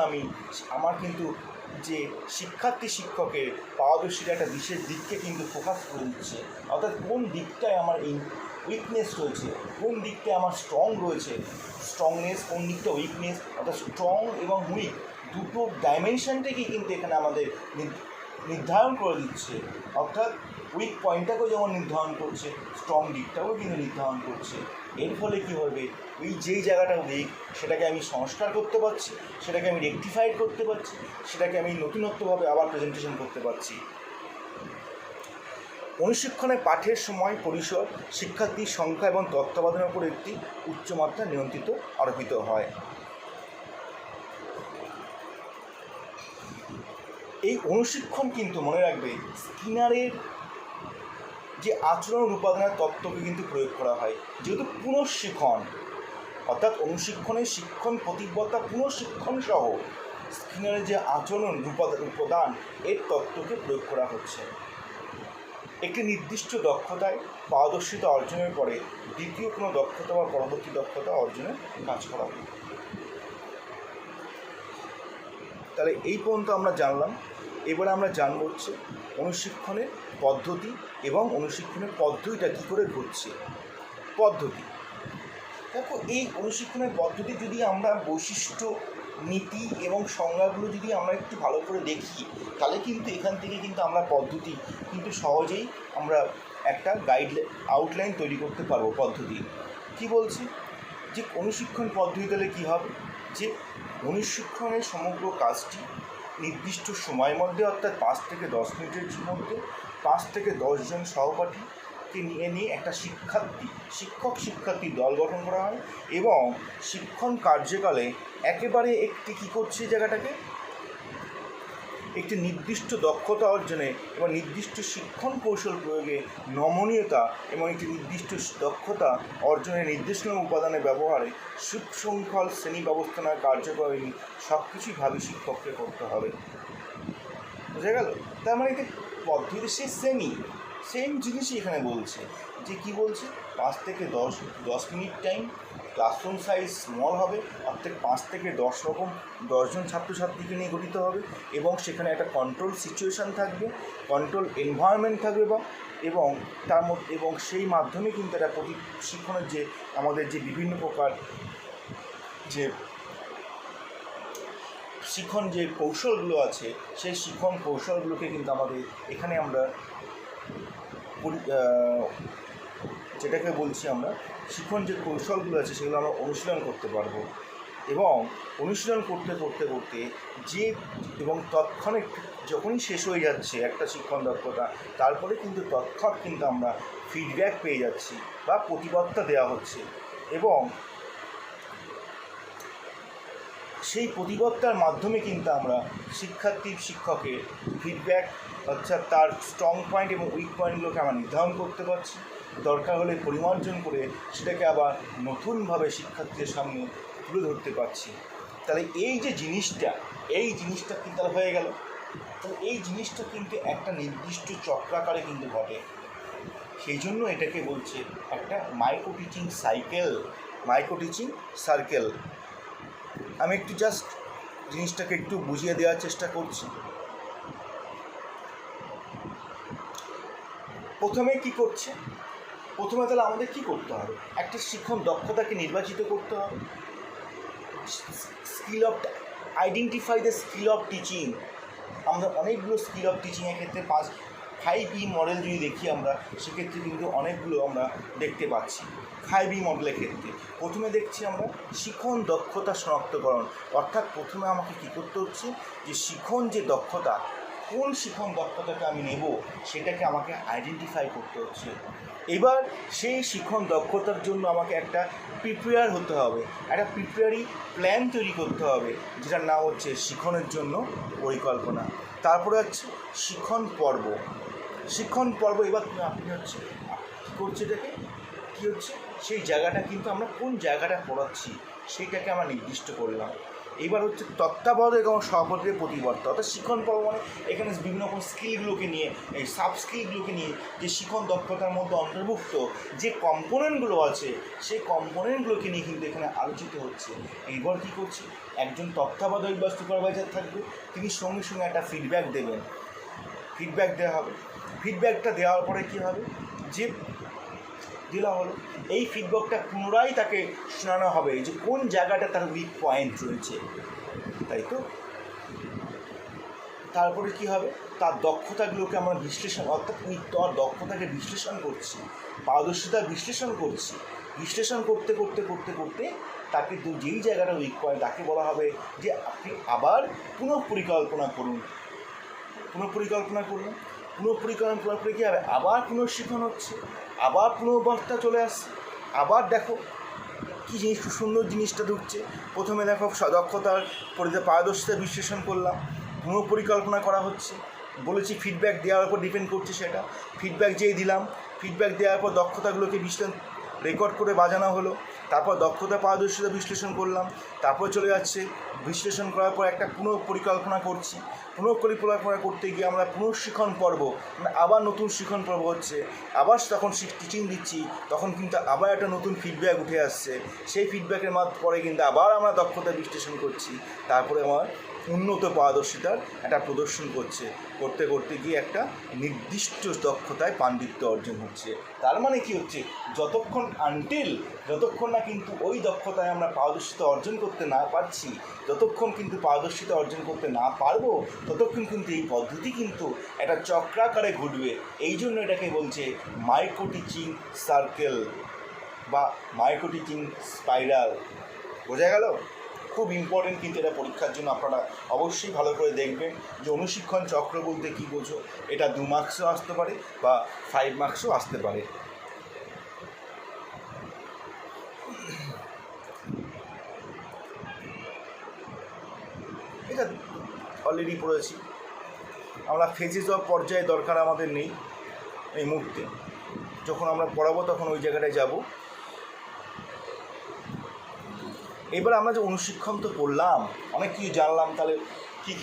A: আমার কিন্তু যে শিক্ষকের পারদর্শীর একটা বিশেষ দিককে কিন্তু ফোকাস করে দিচ্ছে, অর্থাৎ কোন দিকটায় আমার উইকনেস রয়েছে, কোন দিকটায় আমার স্ট্রং রয়েছে, স্ট্রংনেস, কোন দিকটা উইকনেস, অর্থাৎ স্ট্রং এবং উইক দুটো ডাইমেনশনটাকেই কিন্তু এখানে আমাদের নির্ধারণ করে দিচ্ছে, অর্থাৎ উইক পয়েন্টটাকেও যেমন নির্ধারণ করছে, স্ট্রং দিকটাও কিন্তু নির্ধারণ করছে। এর ফলে কী হবে, ওই যেই জায়গাটা উইক সেটাকে আমি সংস্কার করতে পারছি, সেটাকে আমি রেকটিফাইড করতে পারছি, সেটাকে আমি নতুনত্বভাবে আবার প্রেজেন্টেশন করতে পারছি। অনুশিক্ষণে পাঠের সময় পরিসর, শিক্ষার্থীর সংখ্যা এবং তত্ত্বাবধানের উপর একটি উচ্চমাত্রা নিয়ন্ত্রিত আরোপিত হয়। এই অনুশিক্ষণ কিন্তু মনে রাখবে স্কিনারের যে আচরণ উপাদানের তত্ত্বকে কিন্তু প্রয়োগ করা হয়, যেহেতু পুনঃশিক্ষণ অর্থাৎ অনুশিক্ষণের শিক্ষণ প্রতিবদ্ধতা পুনঃশিক্ষণ সহ স্কিনারের যে আচরণ উপাদান এর তত্ত্বকে প্রয়োগ করা হচ্ছে। একটি নির্দিষ্ট দক্ষতায় পারদর্শিতা অর্জনের পরে দ্বিতীয় কোনো দক্ষতা বা পরবর্তী দক্ষতা অর্জনের কাজ করা হয়। তাহলে এই পর্যন্ত আমরা জানলাম। এবারে আমরা জানব হচ্ছে অনুশিক্ষণের পদ্ধতি এবং অনুশিক্ষণের পদ্ধতিটা কী করে ঘটছে। পদ্ধতি দেখো, এই অনুশিক্ষণের পদ্ধতি যদি আমরা বৈশিষ্ট্য, নীতি এবং সংজ্ঞাগুলো যদি আমরা একটু ভালো করে দেখি, তাহলে কিন্তু এখান থেকে কিন্তু আমরা পদ্ধতি কিন্তু সহজেই আমরা একটা আউটলাইন তৈরি করতে পারবো। পদ্ধতি কি বলছি, যে অনুশিক্ষণ পদ্ধতি তাহলে কী হবে, যে অনুশিক্ষণের সমগ্র কাজটি নির্দিষ্ট সময়ের মধ্যে অর্থাৎ 5 থেকে 10 মিনিটের মধ্যে 5 থেকে 10 জন সহপাঠীকে নিয়ে একটা শিক্ষার্থী দল গঠন করা হয় এবং শিক্ষণ কার্যকালে একেবারে একটি কী করছে, জায়গাটাকে একটি নির্দিষ্ট দক্ষতা অর্জনে এবং নির্দিষ্ট শিক্ষণ কৌশল প্রয়োগে নমনীয়তা এবং একটি নির্দিষ্ট দক্ষতা অর্জনের নির্দেশনা উপাদানের ব্যবহারে সুশৃঙ্খল শ্রেণী ব্যবস্থাপনার কার্যকরী সব কিছুই ভাবি শিক্ষককে করতে হবে। বুঝা গেল? তার মানে এতে পদ্ধতি সেম জিনিসই এখানে বলছে, যে কি বলছে, 5 থেকে 10 minute time, classroom size small হবে, অর্থাৎ 5 থেকে 10 জন ছাত্রছাত্রীকে নিয়ে গঠিত হবে এবং সেখানে একটা কন্ট্রোল সিচুয়েশান থাকবে, কন্ট্রোল এনভায়রনমেন্ট থাকবে এবং তার মধ্যে এবং সেই মাধ্যমে কিন্তু একটা প্রশিক্ষণের যে আমাদের যে বিভিন্ন প্রকার যে শিক্ষণ যে কৌশলগুলো আছে, সেই শিক্ষণ কৌশলগুলোকে কিন্তু আমাদের এখানে আমরা যেটাকে বলছি আমরা শিক্ষণ যে কৌশলগুলো আছে সেগুলো আমরা অনুশীলন করতে পারবো এবং অনুশীলন করতে যে এবং তৎক্ষণিক যখনই শেষ হয়ে যাচ্ছে একটা শিক্ষণ দক্ষতা, তারপরে কিন্তু তৎক্ষণাৎ কিন্তু আমরা ফিডব্যাক পেয়ে যাচ্ছি বা প্রতিবাদটা দেওয়া হচ্ছে এবং সেই প্রতিবাদটার মাধ্যমে কিন্তু আমরা শিক্ষকের ফিডব্যাক অর্থাৎ তার স্ট্রং পয়েন্ট এবং উইক পয়েন্টগুলোকে আমরা নির্ধারণ করতে পারছি, দরকার হলে পরিমার্জন করে সেটাকে আবার নতুনভাবে শিক্ষার্থীদের সামনে তুলে ধরতে পারছি। তাহলে এই যে জিনিসটা কিন্তু হয়ে গেল। তাহলে এই জিনিসটা কিন্তু একটা নির্দিষ্ট চক্রাকারে কিন্তু ঘটে, সেই জন্য এটাকে বলছে একটা মাইক্রো টিচিং সার্কেল। আমি একটু জাস্ট জিনিসটাকে একটু বুঝিয়ে দেওয়ার চেষ্টা করছি। প্রথমে তাহলে আমাদের কী করতে হবে, একটা শিক্ষণ দক্ষতাকে নির্বাচিত করতে হবে, identify the skill of teaching. আমরা অনেকগুলো স্কিল অফ টিচিংয়ের ক্ষেত্রে 5E মডেল যদি দেখি আমরা, সেক্ষেত্রে কিন্তু অনেকগুলো আমরা দেখতে পাচ্ছি। 5E মডেলের ক্ষেত্রে প্রথমে দেখছি আমরা শিক্ষণ দক্ষতা শনাক্তকরণ, অর্থাৎ প্রথমে আমাকে কী করতে হচ্ছে, যে শিক্ষণ যে দক্ষতা, কোন শিক্ষণ দক্ষতাকে আমি নেব সেটাকে আমাকে আইডেন্টিফাই করতে হচ্ছে। এবার সেই শিক্ষণ দক্ষতার জন্য আমাকে একটা প্রিপেয়ার হতে হবে, একটা প্রিপেয়ারি প্ল্যান তৈরি করতে হবে, যেটার নাম হচ্ছে শিক্ষণের জন্য পরিকল্পনা। তারপরে হচ্ছে শিক্ষণ পর্ব। এবার আপনি হচ্ছে কী করছে, এটাকে কী হচ্ছে, সেই জায়গাটা কিন্তু আমরা কোন জায়গাটা পড়াচ্ছি সেইটাকে আমরা নির্দিষ্ট করলাম। এবার হচ্ছে তত্ত্বাবধায়ক এবং সহপাঠীদের প্রতিবদ্ধতা, অর্থাৎ শিক্ষণ পর্ব মানে এখানে বিভিন্ন রকম স্কিলগুলোকে নিয়ে, এই সাব স্কিলগুলোকে নিয়ে যে শিক্ষণ দক্ষতার মধ্যে অন্তর্ভুক্ত যে কম্পোনেন্টগুলো আছে, সেই কম্পোনেন্টগুলোকে নিয়ে কিন্তু এখানে আলোচিত হচ্ছে। এইবার কী করছে, একজন তত্ত্বাবধায়ক বা সুপারভাইজার থাকবে, তিনি সঙ্গে সঙ্গে একটা ফিডব্যাক দেবেন, ফিডব্যাক দেওয়া হবে। ফিডব্যাকটা দেওয়ার পরে কী হবে, যে দেওয়া হলো এই ফিডব্যাকটা পুনরায় তাকে শোনানো হবে যে কোন জায়গাটা তার উইক পয়েন্ট রয়েছে, তাই তো। তারপরে কি হবে, তার দক্ষতাগুলোকে আমরা বিশ্লেষণ, অর্থাৎ তার দক্ষতাকে বিশ্লেষণ করছি, পারদর্শিতা বিশ্লেষণ করছি। বিশ্লেষণ করতে করতে করতে করতে তাকে যেই জায়গাটা উইক পয়েন্ট, তাকে বলা হবে যে আপনি আবার পুনঃপরিকল্পনা করুন। পুনঃপরিকল্পনা করুন, পুনঃপরিকল্পনা করে কী হবে, আবার পুনঃশিক্ষণ হচ্ছে, আবার পুনর্বার্তা চলে আসছে, আবার দেখো কী জিনিস, সুন্দর জিনিসটা ঢুকছে। প্রথমে দেখো দক্ষতার পারদর্শিতা বিশ্লেষণ করলাম, পুনঃপরিকল্পনা করা হচ্ছে, বলেছি ফিডব্যাক দেওয়ার উপর ডিপেন্ড করছে সেটা। ফিডব্যাক যেই দিলাম, ফিডব্যাক দেওয়ার পর দক্ষতাগুলোকে রেকর্ড করে বাজানো হলো, তারপর দক্ষতা পারদর্শিতা বিশ্লেষণ করলাম, তারপর চলে যাচ্ছে বিশ্লেষণ করার পর একটা পুনঃপরিকল্পনা করছি। পুনঃপরিকল্পনা করতে গিয়ে আমরা পুনঃশিক্ষণ পর্ব, মানে আবার নতুন শিক্ষণ পর্ব হচ্ছে, আবার তখন টিচিং দিচ্ছি, তখন কিন্তু আবার একটা নতুন ফিডব্যাক উঠে আসছে। সেই ফিডব্যাকের পরে কিন্তু আবার আমরা দক্ষতা বিশ্লেষণ করছি, তারপরে আমার উন্নত পারদর্শিতার একটা প্রদর্শন করতে করতে গিয়ে একটা নির্দিষ্ট দক্ষতায় পাণ্ডিত্য অর্জন হচ্ছে। তার মানে কি হচ্ছে, যতক্ষণ না কিন্তু ওই দক্ষতায় আমরা পারদর্শিতা অর্জন করতে না পারছি, যতক্ষণ কিন্তু পারদর্শিতা অর্জন করতে না পারবো, ততক্ষণ কিন্তু এই পদ্ধতি কিন্তু একটা চক্রাকারে ঘুরবে। এই জন্য এটাকে বলছে মাইক্রো টিচিং সার্কেল বা মাইক্রো টিচিং স্পাইরাল। বোঝা গেল? খুব ইম্পর্টেন্ট কিন্তু এটা পরীক্ষার জন্য, আপনারা অবশ্যই ভালো করে দেখবেন যে অনুশিক্ষণ চক্র বলতে কী বোঝো। এটা 2 মার্কসও আসতে পারে বা 5 মার্কসও আসতে পারে। এটা অলরেডি পড়েছি আমরা। ফেজেস অফ পর্যায়ে দরকার আমাদের নেই এই মুহূর্তে, যখন আমরা পড়াবো তখন ওই জায়গাটায় যাব। এবার আমরা যে অনুশিক্ষণ তো পড়লাম, অনেক কিছু জানলাম, তাহলে কী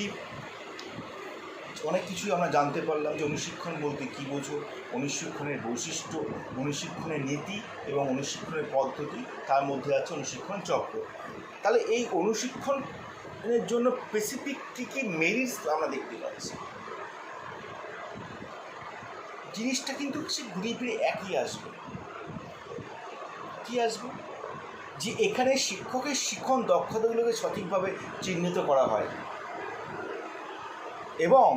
A: অনেক কিছুই আমরা জানতে পারলাম যে অনুশিক্ষণ বলতে কী বোঝো, অনুশিক্ষণের বৈশিষ্ট্য, অনুশিক্ষণের নীতি এবং অনুশিক্ষণের পদ্ধতি, তার মধ্যে আছে অনুশিক্ষণ চক্র। তাহলে এই অনুশিক্ষণের জন্য স্পেসিফিক কী কী মেরিটস আমরা দেখতে পাচ্ছি। জিনিসটা কিন্তু সে ঘুরিয়ে ফিরে একই আসবে। কী আসবে? যে এখানে শিক্ষকের শিক্ষণ দক্ষতাগুলোকে সঠিকভাবে চিহ্নিত করা হয় এবং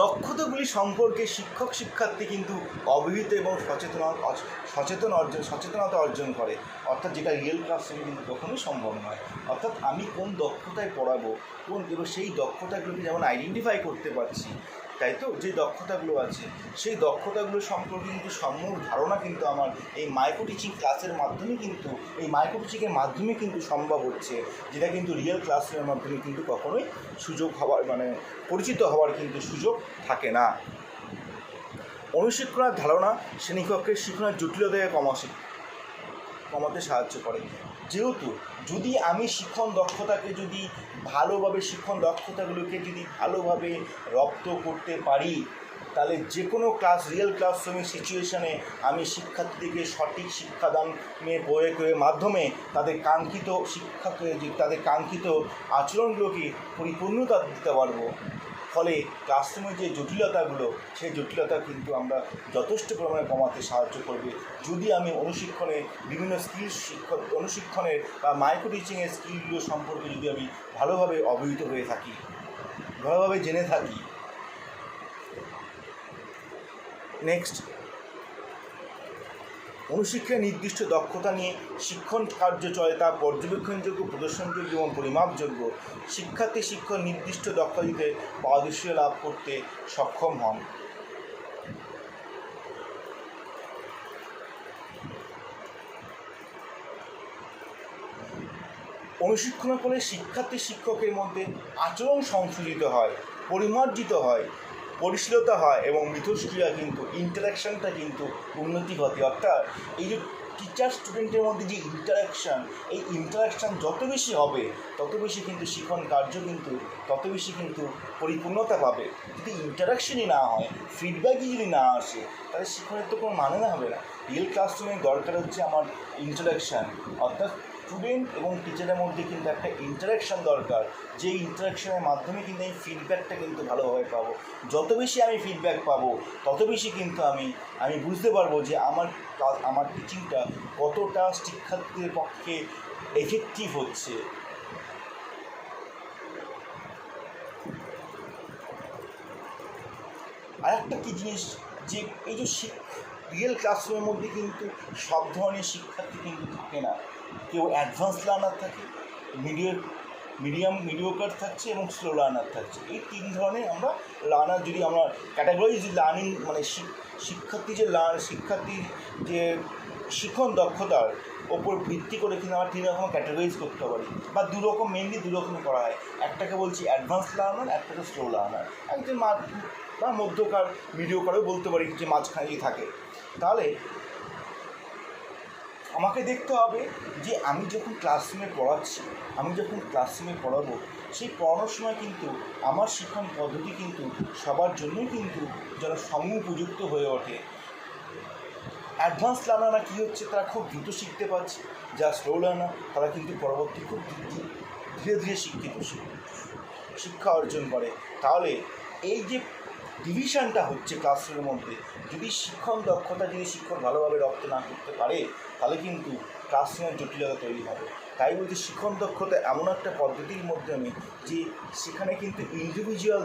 A: দক্ষতাগুলি সম্পর্কে শিক্ষক শিক্ষার্থী কিন্তু অবহিত এবং সচেতনতা অর্জন করে, অর্থাৎ যেটা রিয়েল ক্লাসরুমে কিন্তু কখনোই সম্ভব নয়। অর্থাৎ আমি কোন দক্ষতায় পড়াবো, এবং সেই দক্ষতাগুলোকে যেমন আইডেন্টিফাই করতে পারছি, তাই তো যে দক্ষতাগুলো আছে সেই দক্ষতাগুলো সম্পর্কে কিন্তু সম্যক ধারণা কিন্তু আমার এই মাইক্রো টিচিং ক্লাসের মাধ্যমে কিন্তু, এই মাইক্রো টিচিংয়ের মাধ্যমে কিন্তু সম্ভব হচ্ছে, যেটা কিন্তু রিয়েল ক্লাসরুমের মাধ্যমে কিন্তু কখনোই সুযোগ হওয়ার, মানে পরিচিত হওয়ার কিন্তু সুযোগ থাকে না। অনুশিক্ষণের ধারণা শ্রেণীকক্ষের শিক্ষণের জটিলতাকে কমাতে সাহায্য করে। যেহেতু যদি আমি শিক্ষণ দক্ষতাগুলোকে যদি ভালোভাবে রপ্ত করতে পারি, তাহলে যে কোনো রিয়েল ক্লাসরুমের সিচুয়েশনে আমি শিক্ষার্থীদেরকে সঠিক শিক্ষাদানের প্রয়োগের মাধ্যমে তাদের কাঙ্ক্ষিত আচরণগুলোকে পরিপূর্ণতা দিতে পারবো। ফলে ক্লাসরুমের যে জটিলতাগুলো, সেই জটিলতা কিন্তু আমরা যথেষ্ট পরিমাণে কমাতে সাহায্য করবে যদি আমি বিভিন্ন অনুশিক্ষণের বা মাইক্রো টিচিংয়ের স্কিলগুলো সম্পর্কে যদি আমি ভালোভাবে অবহিত হয়ে থাকি, ভালোভাবে জেনে থাকি। নেক্সট, অনুশিক্ষণের নির্দিষ্ট দক্ষতা নিয়ে শিক্ষণ কার্য চলে, তা পর্যবেক্ষণযোগ্য, প্রদর্শনযোগ্য এবং পরিমাপযোগ্য। শিক্ষার্থী শিক্ষণ নির্দিষ্ট দক্ষতা দিতে পারদর্শিতা লাভ করতে সক্ষম হন। অনুশিক্ষণের ফলে শিক্ষার্থী শিক্ষকের মধ্যে আচরণ সংশোধিত হয়, পরিমার্জিত হয়, পরিশীলতা হয় এবং মিথস্ক্রিয়া কিন্তু ইন্টারাকশানটা কিন্তু উন্নতি ঘটে। অর্থাৎ এই যে টিচার স্টুডেন্টের মধ্যে যে এই ইন্টারাকশান যত বেশি হবে, তত বেশি কিন্তু শিক্ষণ কার্য তত বেশি কিন্তু পরিপূর্ণতা পাবে। যদি ইন্টারাকশনই না হয়, ফিডব্যাকই যদি না আসে, তাহলে শিক্ষণের তো কোনো মানে হবে না। রিয়েল ক্লাসরুমের দরকার হচ্ছে আমার ইন্টারাকশান, অর্থাৎ স্টুডেন্ট এবং টিচারের মধ্যে কিন্তু একটা ইন্টারাকশান দরকার, যে ইন্টারাকশানের মাধ্যমে কিন্তু এই ফিডব্যাকটা কিন্তু ভালোভাবে পাবো। যত বেশি আমি ফিডব্যাক পাবো, তত বেশি কিন্তু আমি বুঝতে পারবো যে আমার টিচিংটা কতটা শিক্ষার্থীদের পক্ষে এফেক্টিভ হচ্ছে। আর একটা কী জিনিস, যে এই যে রিয়েল ক্লাসরুমের মধ্যে কিন্তু সব ধরনের শিক্ষার্থী কিন্তু থাকে না। কেউ অ্যাডভান্স লার্নার থাকে, মিডিওকার থাকছে এবং স্লো লার্নার থাকছে। এই তিন ধরনের আমরা লার্নার যদি আমরা ক্যাটাগরাইজ লার্নিং মানে শিক্ষার্থীর যে শিক্ষণ দক্ষতার ওপর ভিত্তি করে কিন্তু আমরা তিন রকম ক্যাটাগরাইজ করতে পারি, বা মেনলি দু রকম করা হয়। একটাকে বলছি অ্যাডভান্স লার্নার, একটাকে স্লো লার্নার। একজন বা মধ্যকার মিডিওকারও বলতে পারি, যে মাঝখানে থাকে। তাহলে আমাকে দেখতে হবে যে আমি যখন ক্লাসরুমে পড়াবো, সেই পড়ানোর সময় কিন্তু আমার শিক্ষণ পদ্ধতি কিন্তু সবার জন্যই কিন্তু যেন সমুপযুক্ত হয়ে ওঠে। অ্যাডভান্স লার্নাররা কী হচ্ছে, তারা খুব দ্রুত শিখতে পারছে, যা স্লো লার্নার তারা কিন্তু পরবর্তী খুব ধীরে ধীরে শিক্ষা অর্জন করে। তাহলে এই যে ডিভিশনটা হচ্ছে ক্লাসরুমের মধ্যে, যদি শিক্ষণ দক্ষতা যদি শিক্ষক ভালোভাবে রপ্ত না করতে পারে, তাহলে কিন্তু ক্লাসরুমের জটিলতা তৈরি হবে। তাই বলছি শিক্ষণ দক্ষতা এমন একটা পদ্ধতির মাধ্যমে যে সেখানে কিন্তু ইন্ডিভিজুয়াল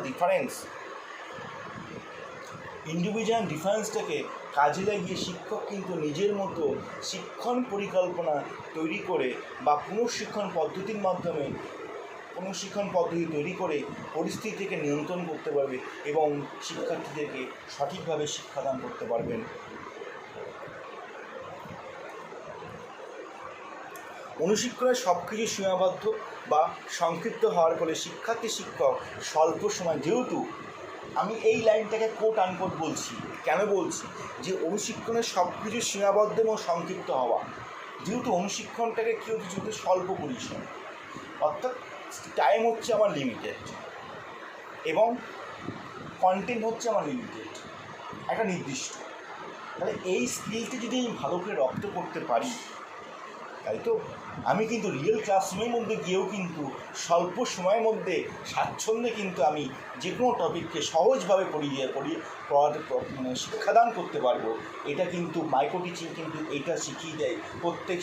A: ডিফারেন্সটাকে কাজে লাগিয়ে শিক্ষক কিন্তু নিজের মতো শিক্ষণ পরিকল্পনা তৈরি করে, বা কোনো শিক্ষণ পদ্ধতি তৈরি করে পরিস্থিতিকে নিয়ন্ত্রণ করতে পারবে এবং শিক্ষার্থীদেরকে সঠিকভাবে শিক্ষাদান করতে পারবেন। অনুশিক্ষণের সব কিছু সীমাবদ্ধ বা সংক্ষিপ্ত হওয়ার ফলে শিক্ষক স্বল্প সময়, যেহেতু আমি এই লাইনটাকে কোট আনকোট বলছি, কেন বলছি যে অনুশিক্ষণের সব কিছু সীমাবদ্ধ এবং সংক্ষিপ্ত হওয়া, যেহেতু অনুশিক্ষণটাকে কী হচ্ছে, যেহেতু স্বল্প পরিসর, অর্থাৎ টাইম হচ্ছে আমার লিমিটেড এবং কন্টেন্ট হচ্ছে আমার লিমিটেড, একটা নির্দিষ্ট। তাহলে এই স্কিলটি যদি আমি ভালো করে রপ্ত করতে পারি, তাই তো আমি কিন্তু রিয়েল ক্লাসরুমের মধ্যে গিয়েও কিন্তু স্বল্প সময়ের মধ্যে স্বাচ্ছন্দ্যে কিন্তু আমি যে কোনো টপিককে সহজভাবে মানে শিক্ষাদান করতে পারবো। এটা কিন্তু মাইক্রো টিচিং কিন্তু এটা শিখিয়ে দেয় প্রত্যেক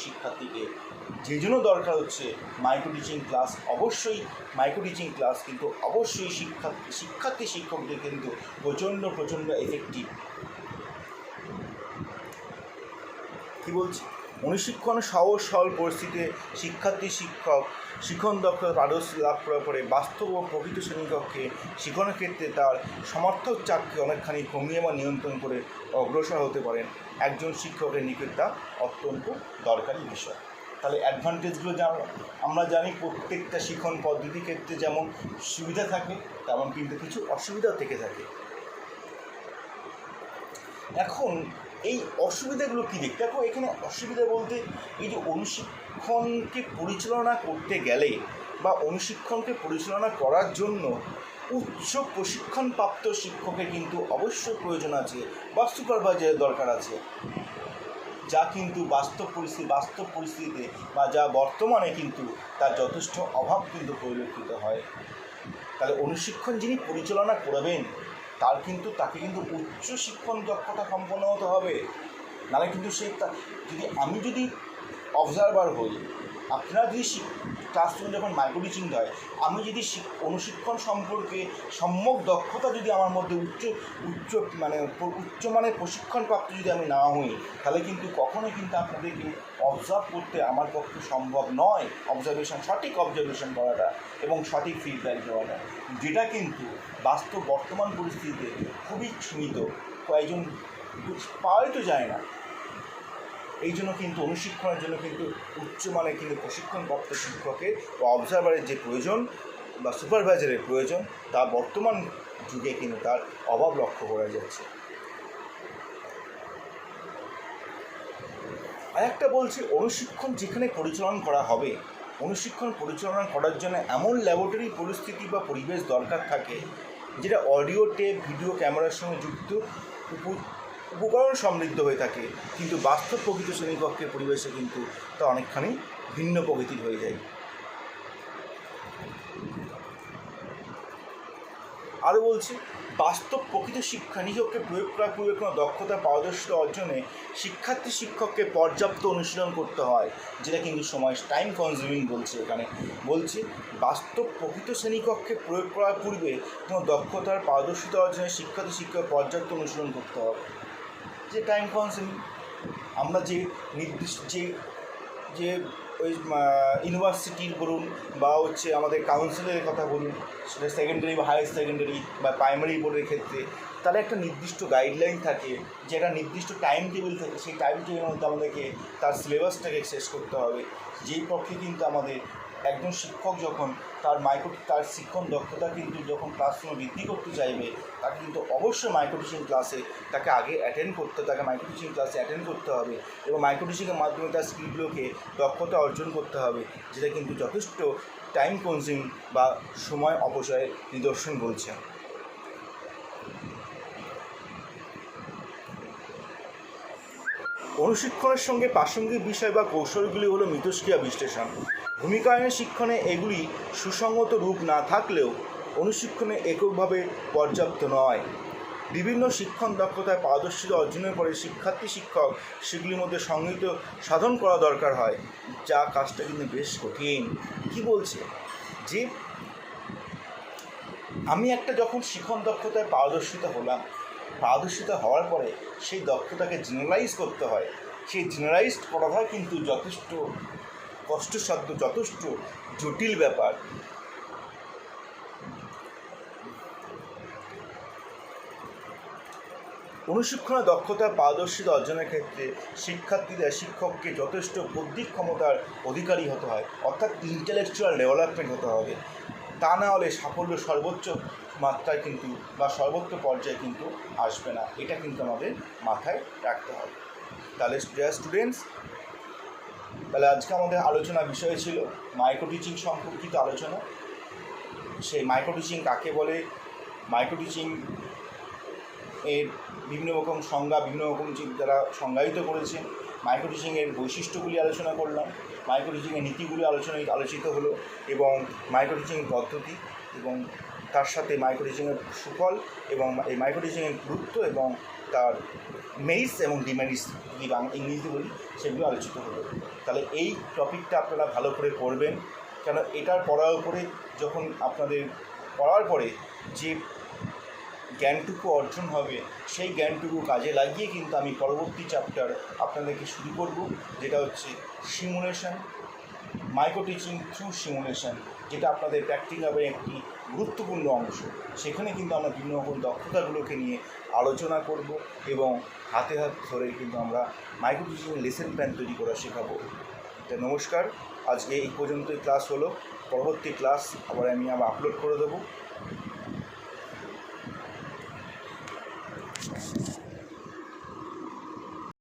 A: শিক্ষার্থীকে। যে জন্য দরকার হচ্ছে মাইক্রো টিচিং ক্লাস কিন্তু অবশ্যই শিক্ষকদের কিন্তু প্রচণ্ড এফেক্টিভ। কী বলছি, অনুশিক্ষণ সহজ সরল পরিস্থিতিতে শিক্ষণ দক্ষতা পারদর্শী লাভ করার পরে বাস্তব ও প্রকৃত শ্রেণীকক্ষে শিক্ষণের ক্ষেত্রে তার সমর্থক চাপকে অনেকখানি কমিয়ে বা নিয়ন্ত্রণ করে অগ্রসর হতে পারেন একজন শিক্ষকের নিকট, তা অত্যন্ত দরকারি বিষয়। তাহলে অ্যাডভান্টেজগুলো আমরা জানি, প্রত্যেকটা শিক্ষণ পদ্ধতির ক্ষেত্রে যেমন সুবিধা থাকে তেমন কিন্তু কিছু অসুবিধাও থেকে থাকে। এখন এই অসুবিধাগুলো কী দেখো, এখানে অসুবিধা বলতে এই যে অনুশিক্ষণকে পরিচালনা করতে গেলে বা অনুশিক্ষণকে পরিচালনা করার জন্য উচ্চ প্রশিক্ষণপ্রাপ্ত শিক্ষকের কিন্তু অবশ্যই প্রয়োজন আছে বা সুপারভাইজারের দরকার আছে, যা কিন্তু বাস্তব পরিস্থিতিতে বা যা বর্তমানে কিন্তু তার যথেষ্ট অভাব কিন্তু পরিলক্ষিত হয়। তাহলে অনুশিক্ষণ যিনি পরিচালনা করবেন তাকে কিন্তু উচ্চ শিক্ষণ দক্ষতা সম্পন্ন হতে হবে। নাহলে কিন্তু আমি যদি অবজারভার হই, আপনারা যদি ক্লাসরুমে যখন মাইক্রো টিচিং হয়, আমি যদি অনুশিক্ষণ সম্পর্কে সম্যক দক্ষতা যদি আমার মধ্যে উচ্চমানের প্রশিক্ষণপ্রাপ্ত যদি আমি না হই, তাহলে কিন্তু কখনোই কিন্তু আপনাদেরকে অবজার্ভ করতে আমার পক্ষে সম্ভব নয়। সঠিক অবজারভেশন করাটা এবং সঠিক ফিডব্যাক দেওয়াটা, যেটা কিন্তু বর্তমান পরিস্থিতিতে খুবই সীমিত, কয়েকজন পাওয়াই তো যায় না। এই জন্য কিন্তু অনুশিক্ষণের জন্য কিন্তু উচ্চমানের কিন্তু প্রশিক্ষণপ্রাপ্ত শিক্ষকের বা অবজারভারের যে প্রয়োজন বা সুপারভাইজারের প্রয়োজন, তা বর্তমান যুগে কিন্তু তার অভাব লক্ষ্য করা যাচ্ছে। আর একটা বলছি, অনুশিক্ষণ যেখানে পরিচালনা করা হবে, অনুশিক্ষণ পরিচালনা করার জন্য এমন ল্যাবরেটরি পরিস্থিতি বা পরিবেশ দরকার থাকে যেটা অডিও টেপ ভিডিও ক্যামেরার সঙ্গে যুক্ত উপকরণ সমৃদ্ধ হয়ে থাকে, কিন্তু বাস্তব প্রকৃত শ্রেণীকক্ষের পরিবেশে কিন্তু তা অনেকখানি ভিন্ন প্রকৃতির হয়ে যায়। আরও বলছি, বাস্তব প্রকৃত শিক্ষা নিজকে প্রয়োগ করার পূর্বে কোনো দক্ষতা পারদর্শিতা অর্জনে শিক্ষার্থী শিক্ষককে পর্যাপ্ত অনুশীলন করতে হয়, যেটা কিন্তু সময় টাইম কনজিউমিং বলছে। এখানে বলছে বাস্তব প্রকৃত শ্রেণীকক্ষে প্রয়োগ করার পূর্বে কোনো দক্ষতার পারদর্শিতা অর্জনে শিক্ষার্থী শিক্ষক পর্যাপ্ত অনুশীলন করতে হবে, যে টাইম কনজিউমিং। আমরা যে নির্দিষ্ট যে ওই ইউনিভার্সিটির বলুন বা হচ্ছে আমাদের কাউন্সিলের কথা বলুন, সেটা সেকেন্ডারি বা হায়ার সেকেন্ডারি বা প্রাইমারি বোর্ডের ক্ষেত্রে, তাহলে একটা নির্দিষ্ট গাইডলাইন থাকে, যে একটা নির্দিষ্ট টাইম টেবিল থাকে। সেই টাইম টেবিলের মধ্যে আমাদেরকে তার সিলেবাসটাকে শেষ করতে হবে। যেই পক্ষে কিন্তু আমাদের একজন শিক্ষক যখন তার শিক্ষণ দক্ষতা কিন্তু যখন ক্লাসরুমে বৃদ্ধি করতে চাইবে, তাকে কিন্তু অবশ্যই মাইক্রো টিচিং ক্লাসে তাকে মাইক্রো টিচিং ক্লাসে অ্যাটেন্ড করতে হবে এবং মাইক্রো টিচিংয়ের মাধ্যমে তার স্কিলগুলোকে দক্ষতা অর্জন করতে হবে, যেটা কিন্তু যথেষ্ট টাইম কনজিউমিং বা সময় অপচয়ের নিদর্শন বলছে। অনুশিক্ষণের সঙ্গে প্রাসঙ্গিক বিষয় বা কৌশলগুলি হলো মিথস্ক্রিয়া বিশ্লেষণ। ভূমিকায়নের শিক্ষণে এগুলি সুসংগত রূপ না থাকলেও অনুশিক্ষণে এককভাবে পর্যাপ্ত নয়। বিভিন্ন শিক্ষণ দক্ষতায় পারদর্শিতা অর্জনের পরে শিক্ষার্থী শিক্ষক সেগুলির মধ্যে সংগৃহীত সাধন করা দরকার হয়, যা কাজটা কিন্তু বেশ কঠিন। কি বলছে যে আমি একটা যখন শিক্ষণ দক্ষতায় পারদর্শিতা হওয়ার পরে সেই দক্ষতাকে জেনারেলাইজ করতে হয়। সেই জেনারেলাইজ করাটা কিন্তু যথেষ্ট কষ্টসাধ্য, যথেষ্ট জটিল ব্যাপার। অনুশিক্ষণে দক্ষতার পারদর্শিতা অর্জনের ক্ষেত্রে শিক্ষার্থীদের শিক্ষককে যথেষ্ট বৌদ্ধিক ক্ষমতার অধিকারী হতে হয়, অর্থাৎ ইন্টেলেকচুয়াল ডেভেলপমেন্ট হতে হবে। তা না হলে সাফল্য সর্বোচ্চ মাত্রায় কিন্তু বা সর্বোচ্চ পর্যায়ে কিন্তু আসবে না। এটা কিন্তু আমাদের মাথায় রাখতে হবে। তাহলে স্টুডেন্টস, তাহলে আজকে আমাদের আলোচনা বিষয় ছিল মাইক্রো টিচিং সম্পর্কিত আলোচনা। সেই মাইক্রো টিচিং কাকে বলে, মাইক্রো টিচিং এর বিভিন্ন রকম সংজ্ঞা, বিভিন্ন রকম যারা সংজ্ঞায়িত করেছেন, মাইক্রো টিচিংয়ের বৈশিষ্ট্যগুলি আলোচনা করলাম, মাইক্রো টিচিংয়ের নীতিগুলি আলোচিত হলো এবং মাইক্রো টিচিং পদ্ধতি এবং তার সাথে মাইক্রো টিচিংয়ের সুফল এবং এই মাইক্রো টিচিংয়ের গুরুত্ব এবং তার মেরিটস এবং ডিমেরিটস যদি ইংরেজিতে বলি, সেগুলো আলোচিত হলো। তাহলে এই টপিকটা আপনারা ভালো করে পড়বেন, কেন এটার পড়ার উপরে যখন আপনাদের পড়ার পরে যে জ্ঞানটুকু অর্জন হবে, সেই জ্ঞানটুকু কাজে লাগিয়ে কিন্তু আমি পরবর্তী চ্যাপ্টার আপনাদেরকে শুরু করব, যেটা হচ্ছে simulation, micro teaching through simulation, যেটা আপনাদের প্র্যাকটিক্যালের একটি গুরুত্বপূর্ণ অংশ। সেখানে কিন্তু আমরা বিভিন্ন রকম দক্ষতাগুলোকে নিয়ে আলোচনা করব এবং হাতে হাত ধরে কিন্তু আমরা মাইক্রো টিচিংয়ের লেসন প্ল্যান তৈরি করা শেখাবো। তো নমস্কার, আজকে এই পর্যন্তই ক্লাস হলো। পরবর্তী ক্লাস আমি আবার আপলোড করে দেবো।